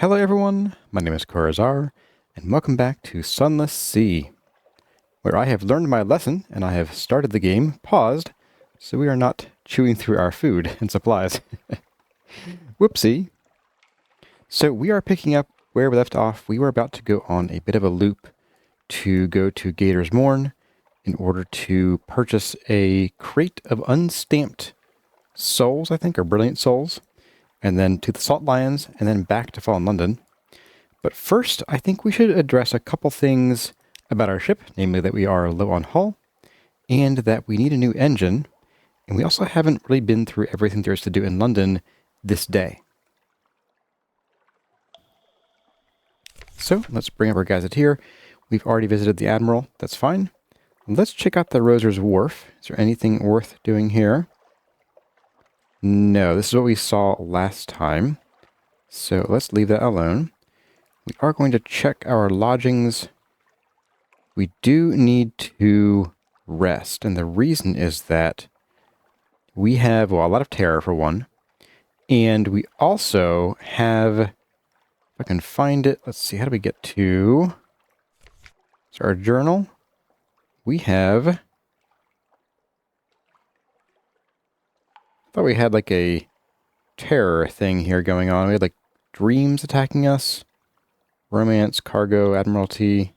Hello everyone, my name is Kurazarrh, and welcome back to Sunless Sea, where I have learned my lesson and I have started the game, paused, so we are not chewing through our food and supplies. Whoopsie. So we are picking up where we left off. We were about to go on a bit of a loop to go to Gator's Morn in order to purchase a crate of unstamped souls, I think, or brilliant souls, and then to the Salt Lions, and then back to Fallen London. But first, I think we should address a couple things about our ship, namely that we are low on hull, and that we need a new engine, and we also haven't really been through everything there is to do in London this day. So, let's bring up our guys at here. We've already visited the Admiral, that's fine. Let's check out the Roser's Wharf. Is there anything worth doing here? No, this is what we saw last time. So let's leave that alone. We are going to check our lodgings. We do need to rest, and the reason is that we have, well, a lot of terror for one, and we also have, if I can find it, let's see, how do we get to, so our journal, we have, I thought we had like a terror thing here going on. We had like dreams attacking us, romance, cargo, admiralty.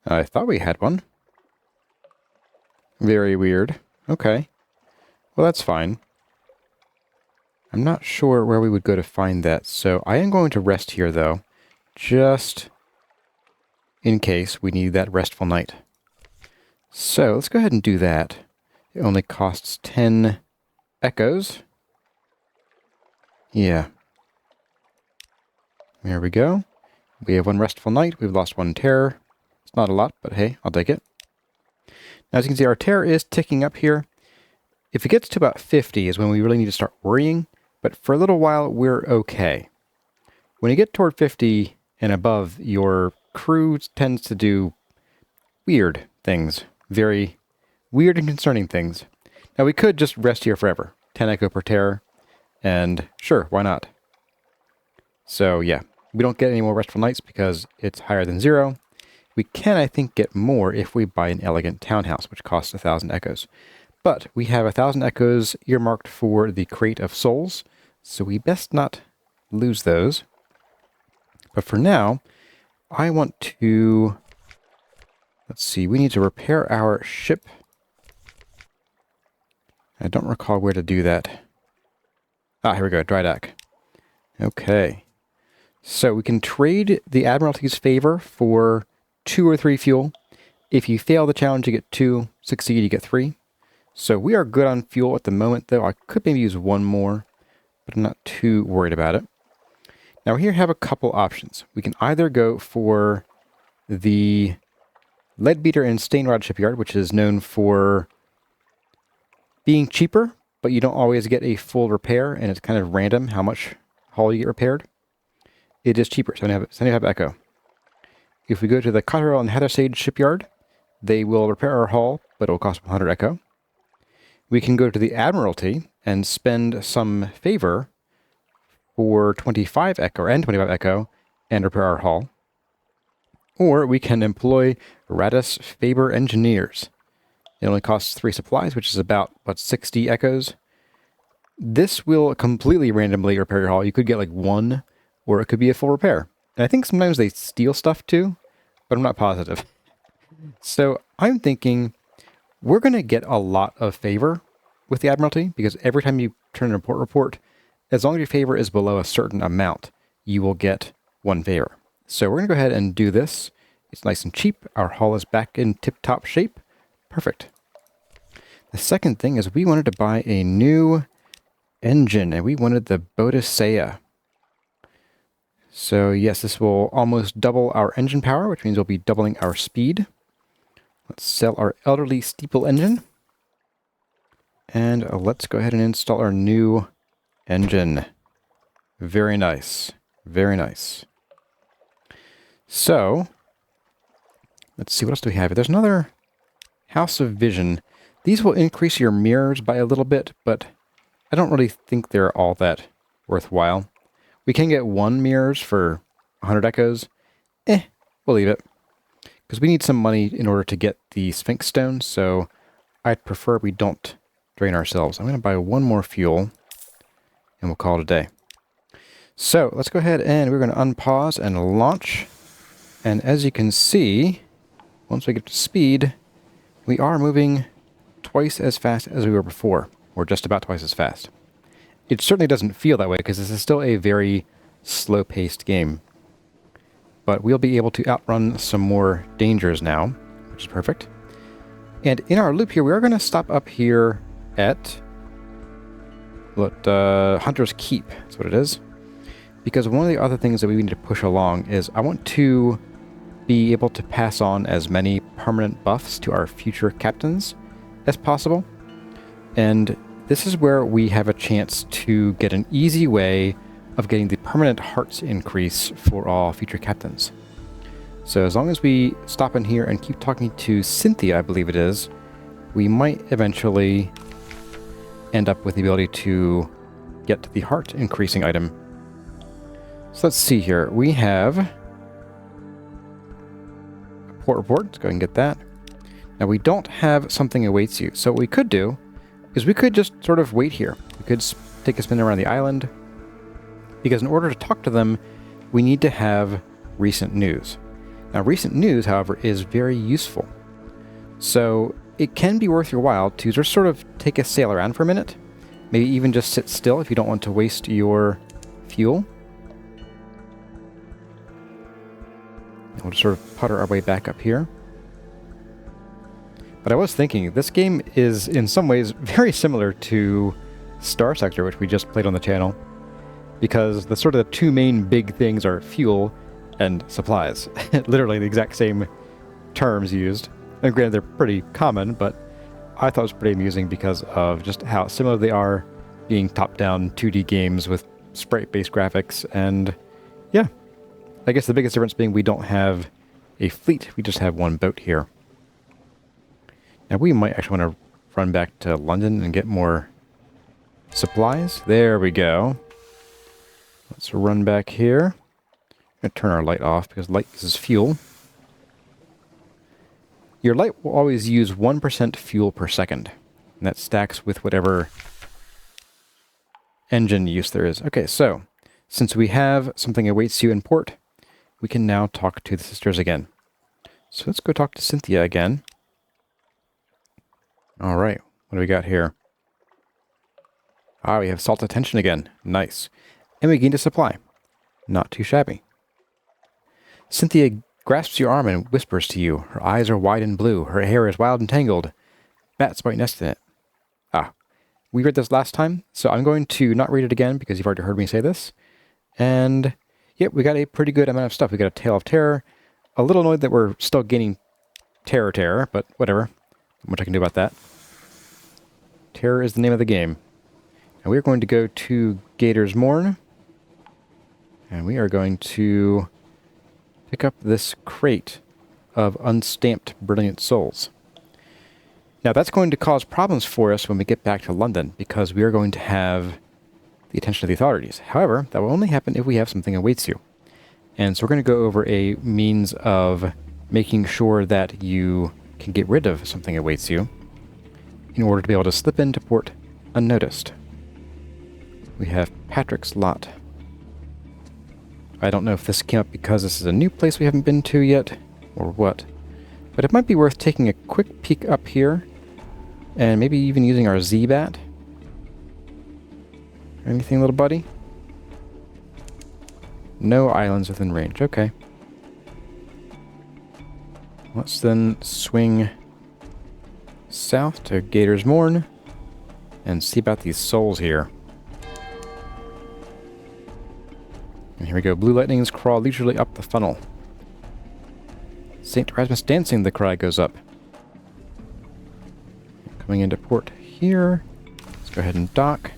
I thought we had one. Very weird. Okay. Well, that's fine. I'm not sure where we would go to find that, so I am going to rest here, though, just in case we need that restful night. So, let's go ahead and do that. It only costs 10 echoes. Yeah. There we go. We have one restful night. We've lost one terror. It's not a lot, but hey, I'll take it. Now, as you can see, our terror is ticking up here. If it gets to about 50 is when we really need to start worrying, but for a little while, we're okay. When you get toward 50 and above, your crew tends to do weird things. Very weird and concerning things. Now, we could just rest here forever. 10 echo per terror, and sure, why not? So, yeah, we don't get any more restful nights because it's higher than 0. We can, I think, get more if we buy an elegant townhouse, which costs 1,000 echoes. But we have 1,000 echoes earmarked for the crate of souls, so we best not lose those. But for now, I want to, let's see, we need to repair our ship. I don't recall where to do that. Ah, here we go, dry dock. Okay. So we can trade the Admiralty's favor for 2 or 3 fuel. If you fail the challenge, you get 2. Succeed, you get 3. So we are good on fuel at the moment, though. I could maybe use 1 more, but I'm not too worried about it. Now here we have a couple options. We can either go for the Leadbeater and Stainrod shipyard, which is known for being cheaper, but you don't always get a full repair, and it's kind of random how much hull you get repaired. It is cheaper, 75 echo. If we go to the Cotterell and Heathersage shipyard, they will repair our hull, but it will cost 100 echo. We can go to the Admiralty and spend some favor for 25 echo and 25 echo and repair our hull. Or we can employ Radis Faber engineers. It only costs 3 supplies, which is about, 60 echoes. This will completely randomly repair your hull. You could get like 1, or it could be a full repair. And I think sometimes they steal stuff too, but I'm not positive. So I'm thinking we're going to get a lot of favor with the Admiralty, because every time you turn in a report, as long as your favor is below a certain amount, you will get 1 favor. So we're going to go ahead and do this. It's nice and cheap. Our hull is back in tip-top shape. Perfect. The second thing is we wanted to buy a new engine, and we wanted the Bodicea. So yes, this will almost double our engine power, which means we'll be doubling our speed. Let's sell our elderly steeple engine. And let's go ahead and install our new engine. Very nice. Very nice. So, let's see, what else do we have? There's another House of Vision. These will increase your mirrors by a little bit, but I don't really think they're all that worthwhile. We can get 1 mirrors for 100 echoes. We'll leave it. Because we need some money in order to get the Sphinx Stone, so I'd prefer we don't drain ourselves. I'm going to buy 1 more fuel, and we'll call it a day. So, let's go ahead and we're going to unpause and launch. And as you can see, once we get to speed, we are moving twice as fast as we were before, or just about twice as fast. It certainly doesn't feel that way because this is still a very slow-paced game. But we'll be able to outrun some more dangers now, which is perfect. And in our loop here, we are going to stop up here at Hunter's Keep. That's what it is. Because one of the other things that we need to push along is I want to be able to pass on as many permanent buffs to our future captains as possible. And this is where we have a chance to get an easy way of getting the permanent hearts increase for all future captains. So as long as we stop in here and keep talking to Cynthia, I believe it is, we might eventually end up with the ability to get the heart increasing item. So let's see here. We have a port report. Let's go ahead and get that. Now we don't have something awaits you. So what we could do is we could just sort of wait here. We could take a spin around the island. Because in order to talk to them, we need to have recent news. Now, recent news, however, is very useful. So it can be worth your while to just sort of take a sail around for a minute. Maybe even just sit still if you don't want to waste your fuel. And we'll just sort of putter our way back up here. But I was thinking, this game is in some ways very similar to Star Sector, which we just played on the channel. Because the sort of the 2 main big things are fuel and supplies. Literally the exact same terms used. And granted, they're pretty common, but I thought it was pretty amusing because of just how similar they are, being top-down 2D games with sprite-based graphics. And yeah, I guess the biggest difference being we don't have a fleet, we just have 1 boat here. Now we might actually want to run back to London and get more supplies. There we go. Let's run back here. I'm going to turn our light off because light uses fuel. Your light will always use 1% fuel per second. And that stacks with whatever engine use there is. Okay, so since we have something awaits you in port, we can now talk to the sisters again. So let's go talk to Cynthia again. All right, what do we got here? Ah, we have salt attention again. Nice. And we gained a supply. Not too shabby. Cynthia grasps your arm and whispers to you. Her eyes are wide and blue. Her hair is wild and tangled. Bats might nest in it. Ah, we read this last time, so I'm going to not read it again because you've already heard me say this. And, yep, we got a pretty good amount of stuff. We got a Tale of Terror. A little annoyed that we're still gaining terror, but whatever. Not much I can do about that. Terror is the name of the game. And we're going to go to Gator's Morn. And we are going to pick up this crate of unstamped Brilliant Souls. Now that's going to cause problems for us when we get back to London, because we are going to have the attention of the authorities. However, that will only happen if we have something awaits you. And so we're going to go over a means of making sure that you can get rid of something awaits you in order to be able to slip into port unnoticed. We have Patrick's Lot. I don't know if this came up because this is a new place we haven't been to yet, or what. But it might be worth taking a quick peek up here, and maybe even using our Z-Bat. Anything, little buddy? No islands within range, okay. Let's then swing south to Gator's Morn, and see about these souls here. And here we go. Blue lightnings crawl leisurely up the funnel. St. Erasmus dancing, the cry goes up. Coming into port here. Let's go ahead and dock.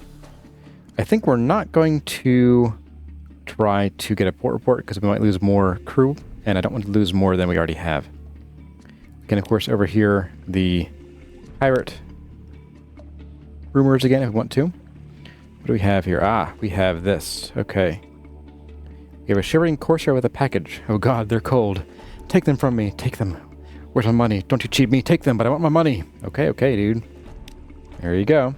I think we're not going to try to get a port report because we might lose more crew, and I don't want to lose more than we already have. We can, of course, overhear the pirate rumors again if we want to. What do we have here? Ah, we have this. Okay. We have a shivering corsair with a package. Oh god, they're cold. Take them from me. Take them. Where's my money? Don't you cheat me. Take them, but I want my money. Okay, okay, dude. There you go.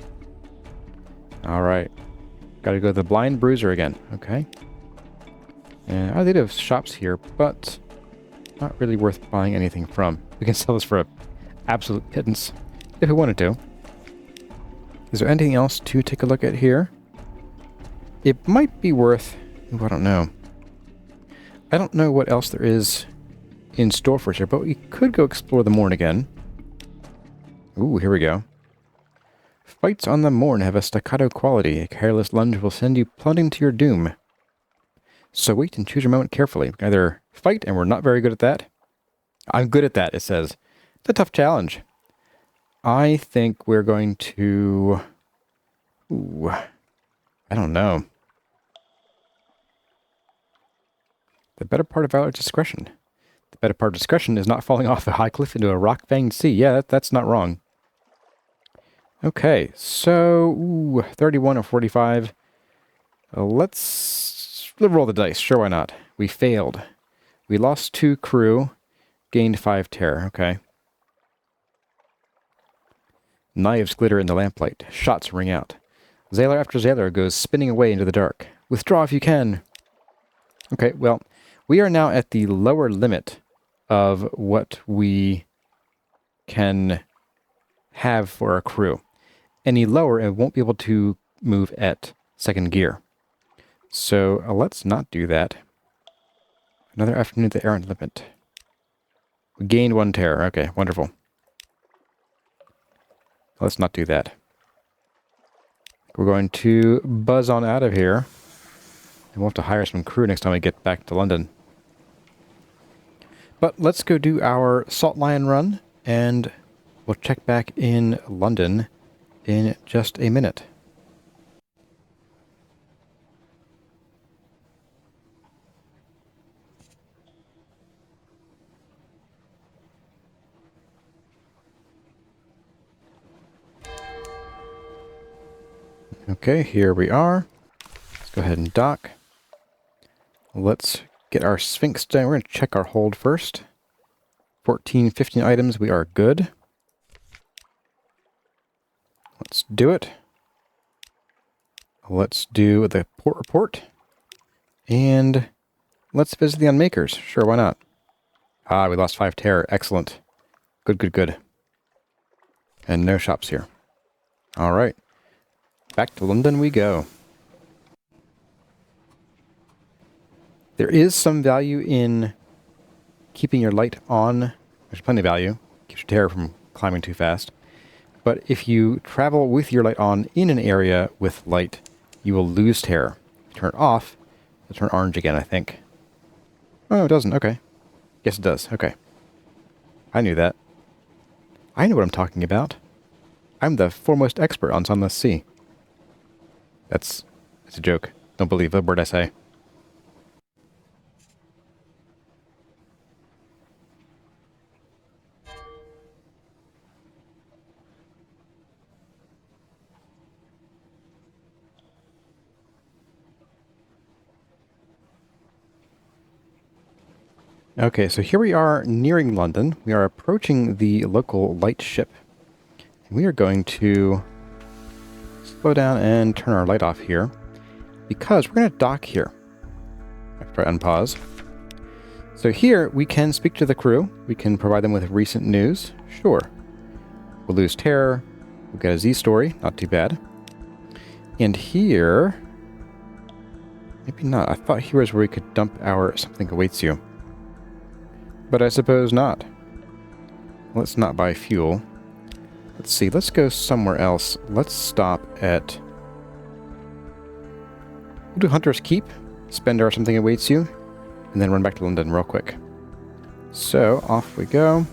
Alright. Gotta go to the Blind Bruiser again. Okay. And they do have shops here, but not really worth buying anything from. We can sell this for an absolute pittance if we wanted to. Is there anything else to take a look at here? It might be worth... Ooh, I don't know. I don't know what else there is in store for us here, but we could go explore the Morn again. Ooh, here we go. Fights on the Morn have a staccato quality. A careless lunge will send you plunging to your doom. So wait and choose your moment carefully. We can either fight, and we're not very good at that. I'm good at that, it says. It's a tough challenge. I think we're going to... Ooh, I don't know. The better part of Valor Discretion. The better part of discretion is not falling off a high cliff into a rock-fanged sea. Yeah, that's not wrong. Okay, so 31 or 45. Let's roll the dice. Sure, why not? We failed. We lost 2 crew, gained 5 terror. Okay. Knives glitter in the lamplight. Shots ring out. Zailer after Zailer goes spinning away into the dark. Withdraw if you can. Okay, well, we are now at the lower limit of what we can have for our crew. Any lower, it won't be able to move at 2nd gear. So let's not do that. Another afternoon at the errant limit. We gained 1 terror. Okay, wonderful. Let's not do that. We're going to buzz on out of here. And we'll have to hire some crew next time we get back to London. But let's go do our Salt Lion run, and we'll check back in London in just a minute. Okay, here we are. Let's go ahead and dock. Let's get our Sphinx done. We're going to check our hold first. 14, 15 items. We are good. Let's do it. Let's do the port report. And let's visit the Unmakers. Sure, why not? Ah, we lost 5 terror. Excellent. Good, good, good. And no shops here. All right. Back to London we go. There is some value in keeping your light on. There's plenty of value. Keeps your terror from climbing too fast. But if you travel with your light on in an area with light, you will lose terror. If you turn it off, it'll turn orange again, I think. Oh, it doesn't. Okay. Yes, it does. Okay. I knew that. I know what I'm talking about. I'm the foremost expert on Sunless Sea. That's a joke. Don't believe a word I say. Okay, so here we are nearing London. We are approaching the local light ship. And we are going to slow down and turn our light off here, because we're going to dock here. After I unpause. So here we can speak to the crew. We can provide them with recent news. Sure. We'll lose terror. We'll get a Z story. Not too bad. And here... maybe not. I thought here was where we could dump our something awaits you. But I suppose not. Let's not buy fuel. Let's see. Let's go somewhere else. Let's stop at... we'll do Hunter's Keep. Spend our something awaits you. And then run back to London real quick. So, off we go.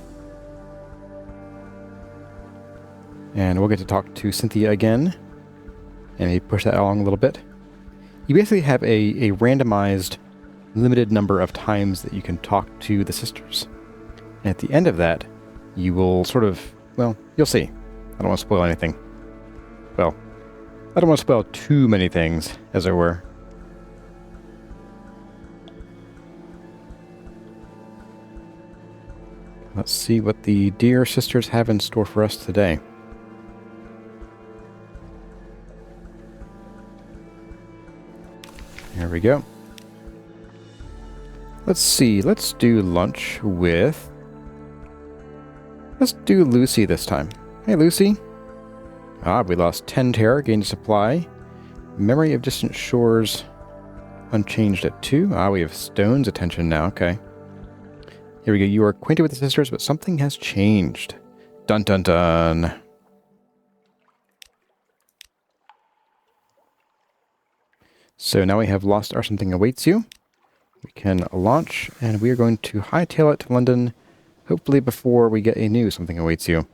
And we'll get to talk to Cynthia again. And maybe push that along a little bit. You basically have a randomized, limited number of times that you can talk to the sisters. And at the end of that, you will sort of... well, you'll see. I don't want to spoil anything. Well, I don't want to spoil too many things, as it were. Let's see what the dear sisters have in store for us today. Here we go. Let's see. Let's do lunch with... Let's do Lucy this time. Hey, Lucy. Ah, we lost 10 terror, gained a supply. Memory of distant shores unchanged at 2. Ah, we have Stone's attention now. Okay. Here we go. You are acquainted with the sisters, but something has changed. Dun dun dun. So now we have lost our something awaits you. We can launch, and we are going to hightail it to London, hopefully before we get a new something awaits you.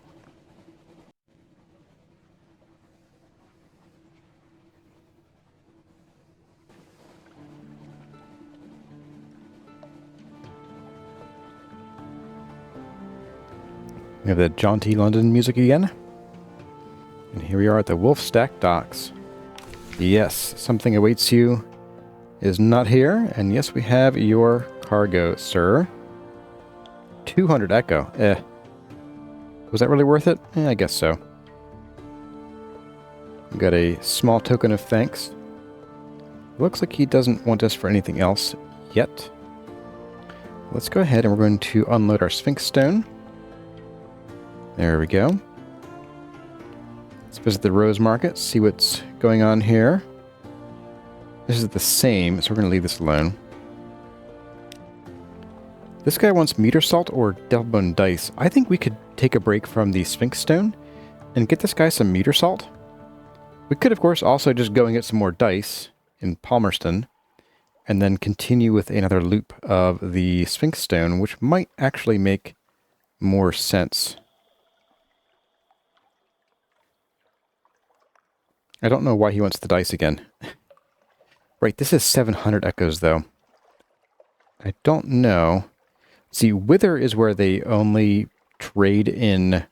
We have the jaunty London music again. And here we are at the Wolfstack docks. Yes, something awaits you is not here. And yes, we have your cargo, sir. 200 echo. Was that really worth it? I guess so. We got a small token of thanks. Looks like he doesn't want us for anything else yet. Let's go ahead and we're going to unload our Sphinx Stone. There we go. Let's visit the Rose Market, see what's going on here. This is the same, so we're going to leave this alone. This guy wants meteor salt or devilbone dice. I think we could take a break from the Sphinx Stone and get this guy some meteor salt. We could, of course, also just go and get some more dice in Palmerston and then continue with another loop of the Sphinx Stone, which might actually make more sense. I don't know why he wants the dice again. Right, this is 700 echoes, though. I don't know. See, Wither is where they only trade in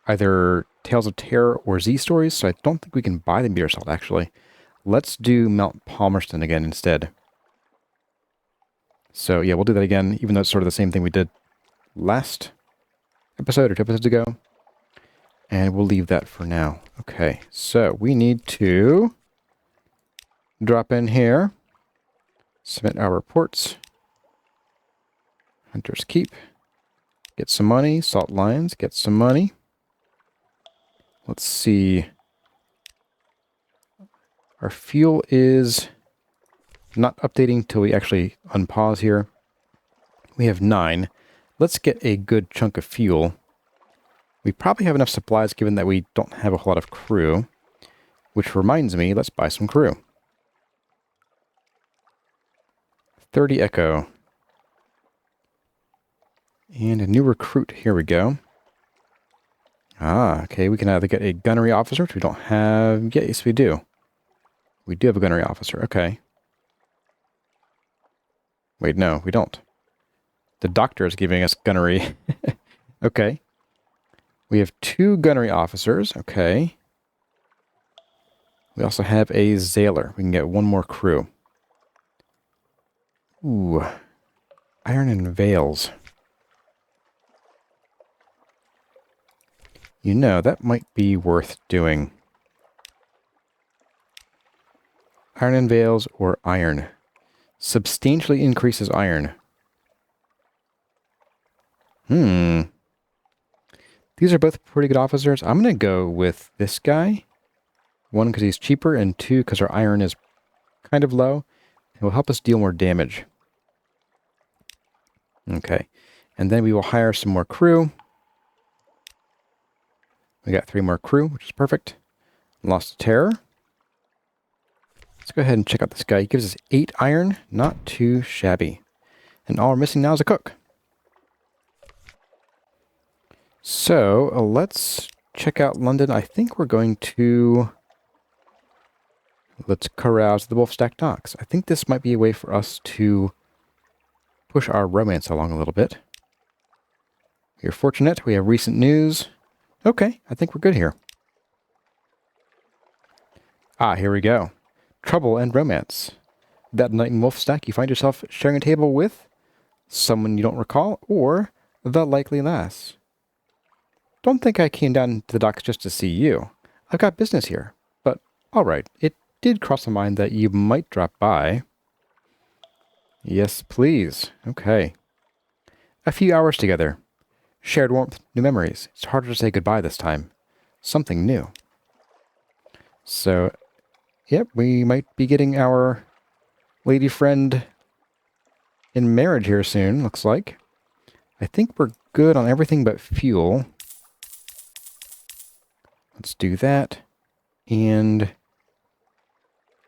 either Tales of Terror or Z stories, so I don't think we can buy the meteor salt, actually. Let's do Mount Palmerston again instead. So, yeah, we'll do that again, even though it's sort of the same thing we did last episode or 2 episodes ago. And we'll leave that for now. Okay, so we need to drop in here, submit our reports, Hunter's Keep, get some money, Salt Lines, get some money. Let's see. Our fuel is not updating till we actually unpause here. We have 9. Let's get a good chunk of fuel. We probably have enough supplies given that we don't have a whole lot of crew. Which reminds me, let's buy some crew. 30 echo. And a new recruit. Here we go. Ah, okay. We can either get a gunnery officer, which we don't have. Yes, we do. We do have a gunnery officer. Okay. Wait, no, we don't. The doctor is giving us gunnery. Okay. We have 2 gunnery officers. Okay. We also have a zailer. We can get 1 more crew. Ooh. Iron and veils. You know, that might be worth doing. Iron and veils or iron. Substantially increases iron. These are both pretty good officers. I'm going to go with this guy. 1, because he's cheaper, and 2, because our iron is kind of low. It will help us deal more damage. Okay. And then we will hire some more crew. We got 3 more crew, which is perfect. Lost terror. Let's go ahead and check out this guy. He gives us 8 iron. Not too shabby. And all we're missing now is a cook. So, let's check out London. I think we're going to... Let's carouse the Wolfstack docks. I think this might be a way for us to push our romance along a little bit. We're fortunate. We have recent news. Okay, I think we're good here. Ah, here we go. Trouble and romance. That night in Wolf Stack, you find yourself sharing a table with someone you don't recall, or the likely lass. Don't think I came down to the docks just to see you. I've got business here. But, alright, it did cross my mind that you might drop by. Yes, please. Okay. A few hours together. Shared warmth, new memories. It's harder to say goodbye this time. Something new. So, yep, we might be getting our lady friend in marriage here soon, looks like. I think we're good on everything but fuel. Let's do that. And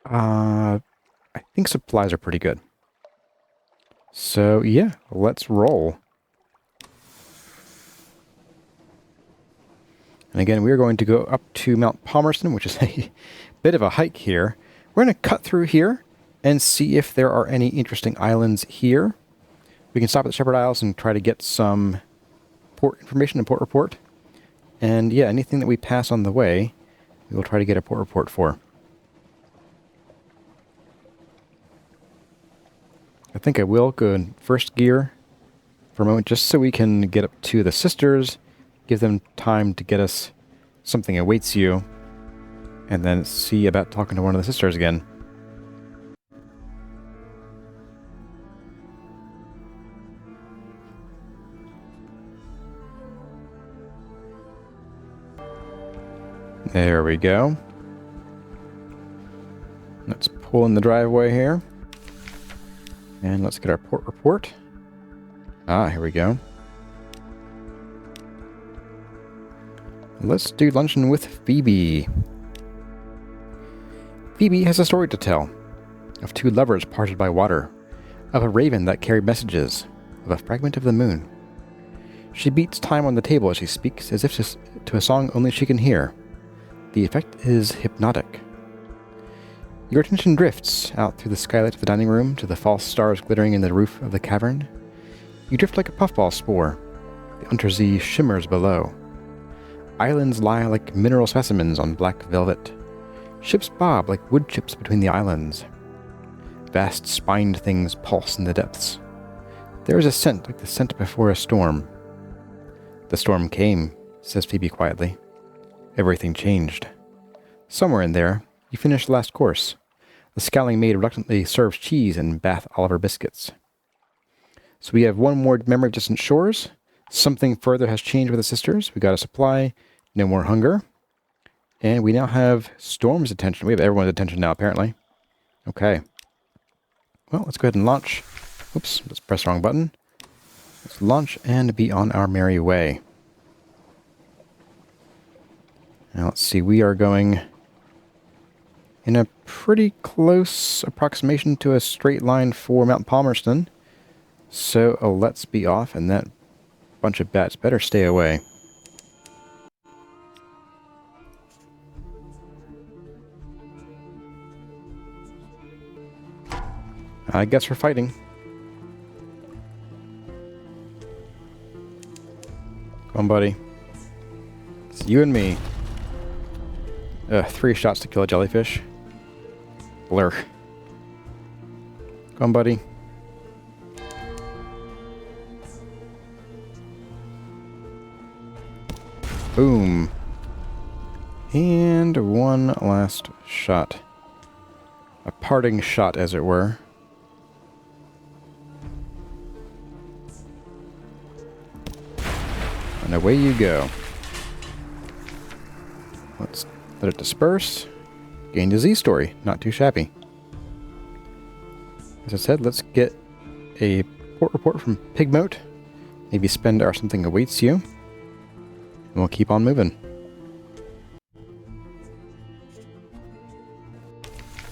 I think supplies are pretty good. So, yeah, let's roll. And again, we're going to go up to Mount Palmerston, which is a bit of a hike here. We're going to cut through here and see if there are any interesting islands here. We can stop at the Shepherd Isles and try to get some port information and port report. And yeah, anything that we pass on the way, we will try to get a port report for. I think I will go in first gear for a moment, just so we can get up to the sisters, give them time to get us something awaits you, and then see about talking to one of the sisters again. There we go. Let's pull in the driveway here. And let's get our port report. Ah, here we go. Let's do luncheon with Phoebe. Phoebe has a story to tell. Of two lovers parted by water. Of a raven that carried messages. Of a fragment of the moon. She beats time on the table as she speaks, as if to a song only she can hear. The effect is hypnotic. Your attention drifts out through the skylight of the dining room to the false stars glittering in the roof of the cavern. You drift like a puffball spore. The Unterzee shimmers below. Islands lie like mineral specimens on black velvet. Ships bob like wood chips between the islands. Vast spined things pulse in the depths. There is a scent like the scent before a storm. The storm came, says Phoebe quietly. Everything changed. Somewhere in there, you finish the last course. The scowling maid reluctantly serves cheese and Bath Oliver biscuits. So we have one more memory of distant shores. Something further has changed with the sisters. We got a supply, no more hunger. And we now have Storm's attention. We have everyone's attention now, apparently. Okay. Well, let's go ahead and launch. Oops, let's press the wrong button. Let's launch and be on our merry way. Now let's see, we are going in a pretty close approximation to a straight line for Mount Palmerston. So let's be off, and that bunch of bats better stay away. I guess we're fighting. Come on, buddy. It's you and me. 3 shots to kill a jellyfish. Lurk. Come on, buddy. Boom. And one last shot. A parting shot, as it were. And away you go. Let's let it disperse. Gained a Z story. Not too shabby. As I said, let's get a port report from Pigmote. Maybe spend our something awaits you. And we'll keep on moving.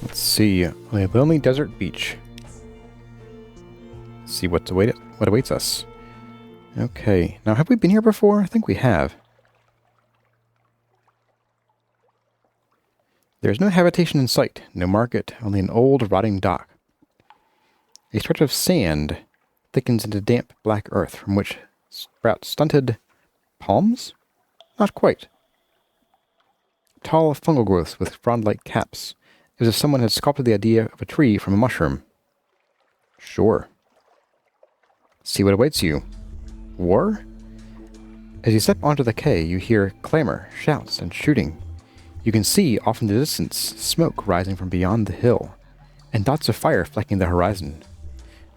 Let's see. A lonely desert beach. Let's see what awaits us. Okay. Now, have we been here before? I think we have. There is no habitation in sight, no market, only an old, rotting dock. A stretch of sand thickens into damp black earth from which sprout stunted palms? Not quite. tall fungal growths with frond-like caps. It was as if someone had sculpted the idea of a tree from a mushroom. Sure. See what awaits you. War? As you step onto the quay, you hear clamor, shouts, and shooting. You can see, off in the distance, smoke rising from beyond the hill, and dots of fire flecking the horizon.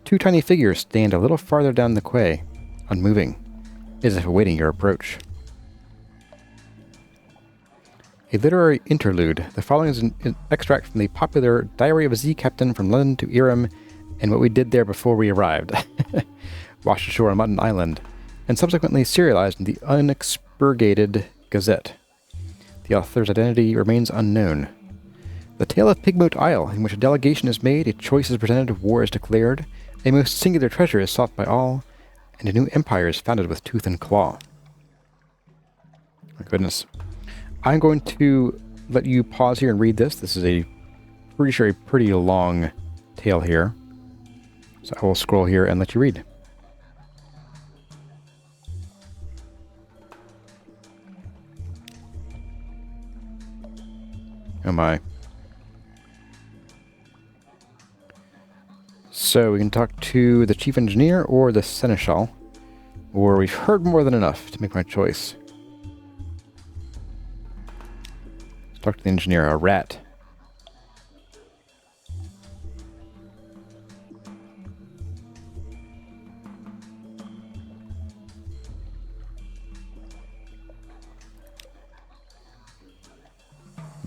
Two tiny figures stand a little farther down the quay, unmoving, as if awaiting your approach. A literary interlude. The following is an extract from the popular Diary of a Sea Captain from London to Irem and what we did there before we arrived. Washed ashore on Mutton Island, and subsequently serialized in the unexpurgated Gazette. The author's identity remains unknown. The tale of Pigmote Isle, in which a delegation is made, a choice is presented, war is declared, a most singular treasure is sought by all, and a new empire is founded with tooth and claw. My goodness. I'm going to let you pause here and read this. This is a pretty long tale here. So I will scroll here and let you read. Oh my. So we can talk to the chief engineer or the seneschal, or we've heard more than enough to make my choice. Let's talk to the engineer, a rat.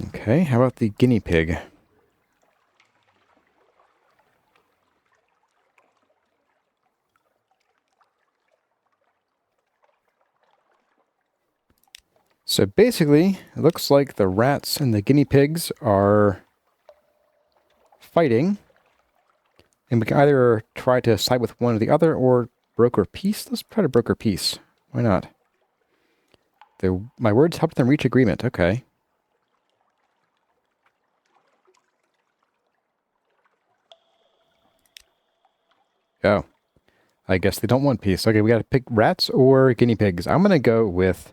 Okay, how about the guinea pig? So basically, it looks like the rats and the guinea pigs are fighting. And we can either try to side with one or the other or broker peace. Let's try to broker peace. Why not? My words help them reach agreement. Okay. Oh. I guess they don't want peace. Okay, we gotta pick rats or guinea pigs. I'm gonna go with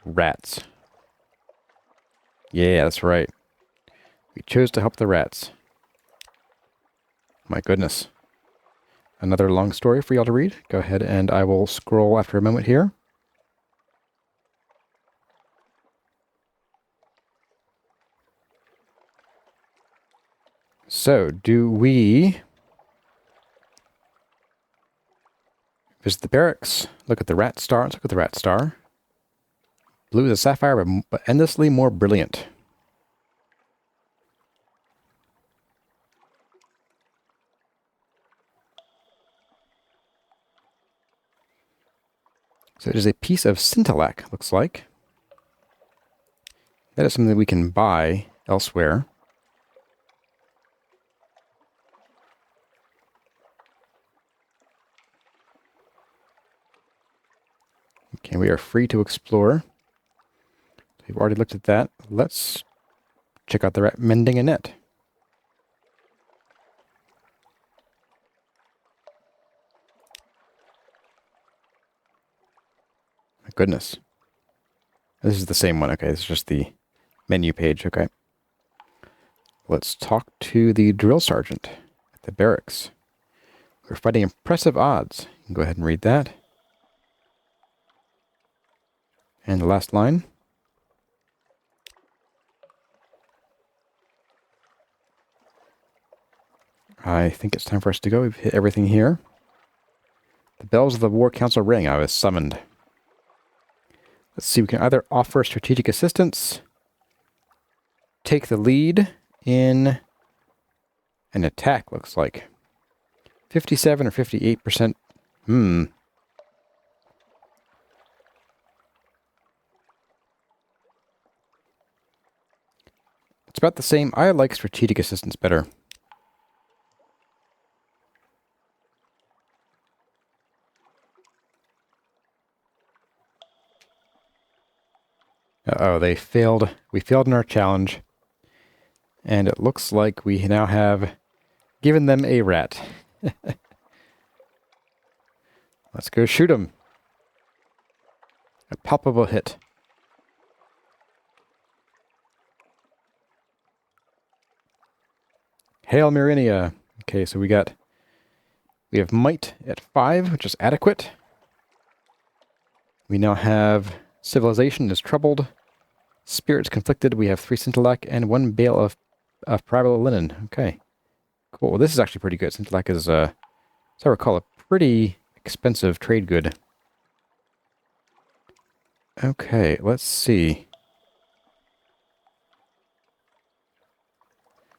rats. Yeah, that's right. We chose to help the rats. My goodness. Another long story for y'all to read. Go ahead and I will scroll after a moment here. So, do we visit the barracks? Look at the rat star. Let's look at the rat star. Blue as a sapphire, but endlessly more brilliant. So it is a piece of scintillac, looks like. That is something that we can buy elsewhere. Okay, we are free to explore. We've already looked at that. Let's check out the rat mending a net. My goodness. This is the same one. Okay, this is just the menu page. Okay. Let's talk to the drill sergeant at the barracks. We're fighting impressive odds. You can go ahead and read that. And the last line. I think it's time for us to go. We've hit everything here. The bells of the War Council ring. I was summoned. Let's see. We can either offer strategic assistance, take the lead in an attack, looks like. 57 or 58%. It's about the same. I like strategic assistance better. Uh-oh, they failed. We failed in our challenge. And it looks like we now have given them a rat. Let's go shoot him. A palpable hit. Hail Merinia. Okay, so we have might at 5, which is adequate. We now have civilization is troubled. Spirits conflicted. We have 3 scintillate and 1 bale of private linen. Okay. Cool. Well, this is actually pretty good. Scintillate is, as I recall, a pretty expensive trade good. Okay, let's see.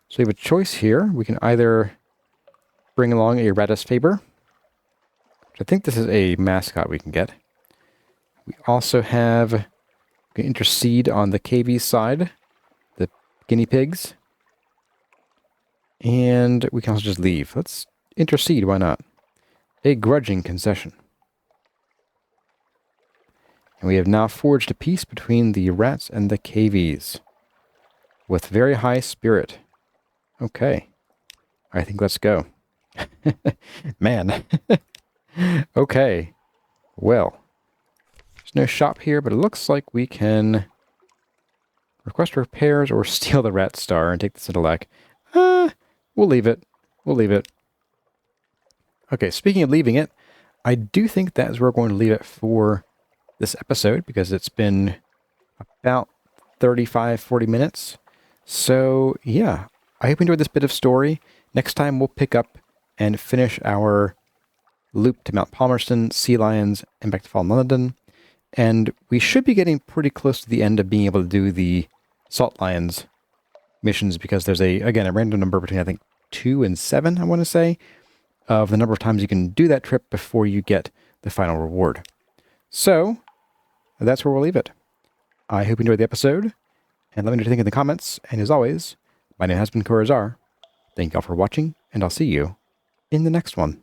So we have a choice here. We can either bring along a Ratus Faber, which I think this is a mascot we can get. We also have, we can intercede on the KV side, the guinea pigs. And we can also just leave. Let's intercede, why not? A grudging concession. And we have now forged a peace between the rats and the KVs. With very high spirit. Okay. I think let's go. Man. Okay. Well. There's no shop here, but it looks like we can request repairs or steal the rat star and take the Scintillate. We'll leave it. We'll leave it. Okay, speaking of leaving it, I do think that is where we're going to leave it for this episode, because it's been about 35, 40 minutes. So, yeah, I hope you enjoyed this bit of story. Next time we'll pick up and finish our loop to Mount Palmerston, Sea Lions, and back to Fallen London. And we should be getting pretty close to the end of being able to do the Salt Lions missions, because there's a random number between, I think, 2 and 7, I want to say, of the number of times you can do that trip before you get the final reward. So, that's where we'll leave it. I hope you enjoyed the episode, and let me know what you think in the comments. And as always, my name has been Kurazarrh. Thank you all for watching, and I'll see you in the next one.